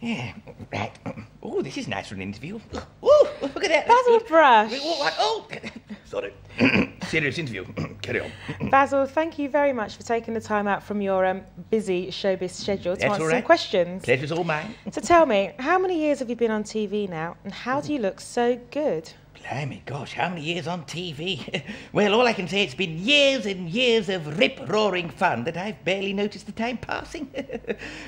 Yeah, right. Oh, this is nice for an interview. Oh, look at that. Basil Brush. What? Oh, sorry. Serious interview. Carry on. Basil, thank you very much for taking the time out from your busy showbiz schedule to answer some questions. Pleasure's all mine. So tell me, how many years have you been on TV now, and how do you look so good? Blimey, gosh, how many years on TV? Well, all I can say, it's been years and years of rip-roaring fun that I've barely noticed the time passing.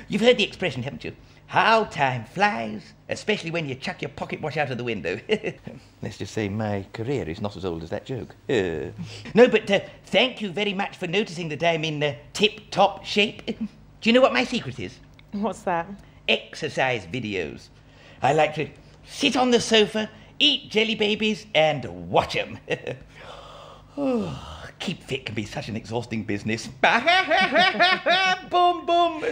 You've heard the expression, haven't you? How time flies, especially when you chuck your pocket watch out of the window. Let's just say my career is not as old as that joke. No, but thank you very much for noticing that I'm in tip-top shape. Do you know what my secret is? What's that? Exercise videos. I like to sit on the sofa, eat jelly babies, and watch them. Oh, keep fit can be such an exhausting business. Boom, boom.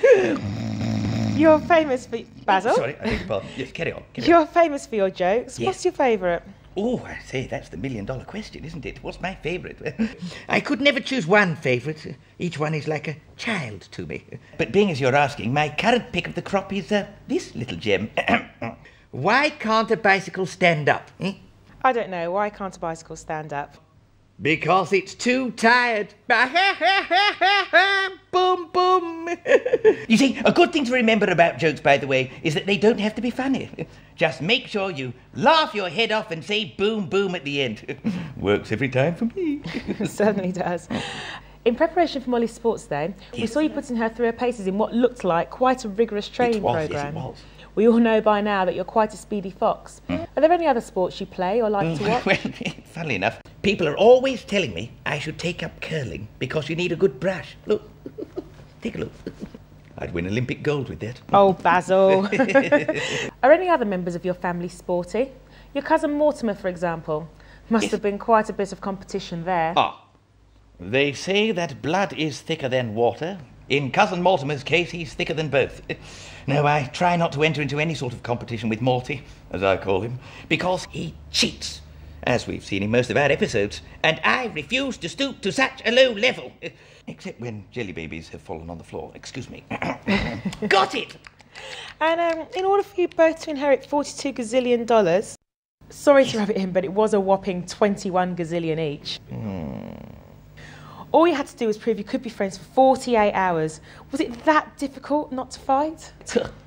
You're famous for... Basil? Sorry, I beg your pardon. Yes, carry on. You're famous for your jokes. Yes. What's your favourite? Oh, I say, that's the million-dollar question, isn't it? What's my favourite? I could never choose one favourite. Each one is like a child to me. But being as you're asking, my current pick of the crop is this little gem. Why can't a bicycle stand up? I don't know. Why can't a bicycle stand up? Because it's too tired. Boom, boom. You see, a good thing to remember about jokes, by the way, is that they don't have to be funny. Just make sure you laugh your head off and say boom, boom at the end. Works every time for me. It certainly does. In preparation for Molly's Sports Day, we saw you putting her through her paces in what looked like quite a rigorous training programme. Yes, it was. We all know by now that you're quite a speedy fox. Are there any other sports you play or like to watch? Well, funnily enough, people are always telling me I should take up curling because you need a good brush. Look, take a look. I'd win Olympic gold with that. Oh, Basil. Are any other members of your family sporty? Your cousin Mortimer, for example. Must have been quite a bit of competition there. They say that blood is thicker than water. In cousin Mortimer's case, he's thicker than both. No, I try not to enter into any sort of competition with Morty, as I call him, because he cheats, as we've seen in most of our episodes, and I refuse to stoop to such a low level. Except when jelly babies have fallen on the floor. Excuse me. Got it! And in order for you both to inherit $42 gazillion, sorry to rub it in, but it was a whopping 21 gazillion each. All you had to do was prove you could be friends for 48 hours. Was it that difficult not to fight?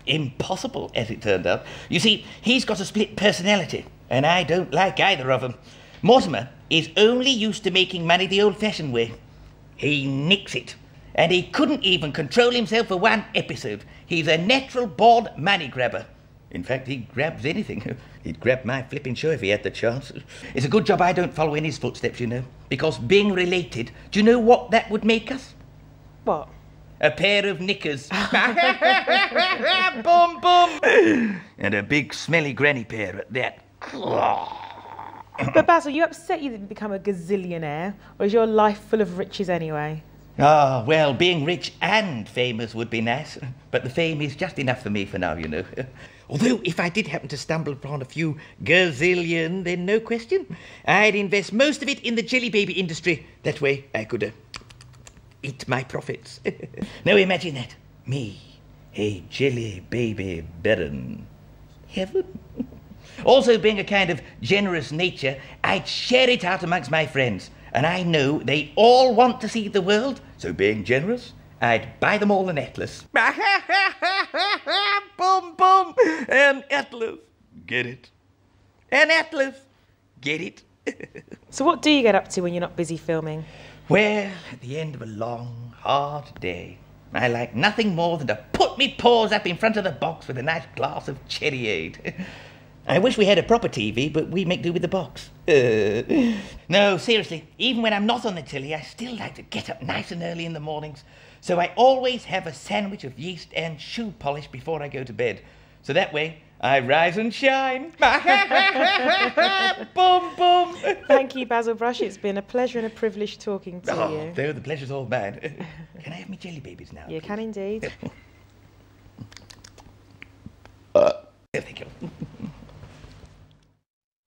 Impossible, as it turned out. You see, he's got a split personality, and I don't like either of them. Mortimer is only used to making money the old-fashioned way. He nicks it, and he couldn't even control himself for one episode. He's a natural-born money grabber. In fact, he grabs anything. He'd grab my flipping show if he had the chance. It's a good job I don't follow in his footsteps, you know. Because being related, do you know what that would make us? What? A pair of knickers. Boom, boom. And a big smelly granny pair at that. But Basil, you upset you didn't become a gazillionaire, or is your life full of riches anyway? Ah, well, being rich and famous would be nice, but the fame is just enough for me for now, you know. Although, if I did happen to stumble upon a few gazillion, then no question, I'd invest most of it in the jelly baby industry. That way I could eat my profits. Now imagine that. Me, a jelly baby baron. Heaven. Also, being a kind of generous nature, I'd share it out amongst my friends. And I know they all want to see the world, so being generous, I'd buy them all an atlas. Boom, boom, an atlas. Get it? An atlas. Get it? So what do you get up to when you're not busy filming? Well, at the end of a long, hard day, I like nothing more than to put me paws up in front of the box with a nice glass of cherryade. I wish we had a proper TV, but we make do with the box. No, seriously, even when I'm not on the telly, I still like to get up nice and early in the mornings. So I always have a sandwich of yeast and shoe polish before I go to bed. So that way, I rise and shine. Boom, boom. Thank you, Basil Brush. It's been a pleasure and a privilege talking to you. Oh, the pleasure's all mine. Can I have me jelly babies now? You can indeed. Thank you.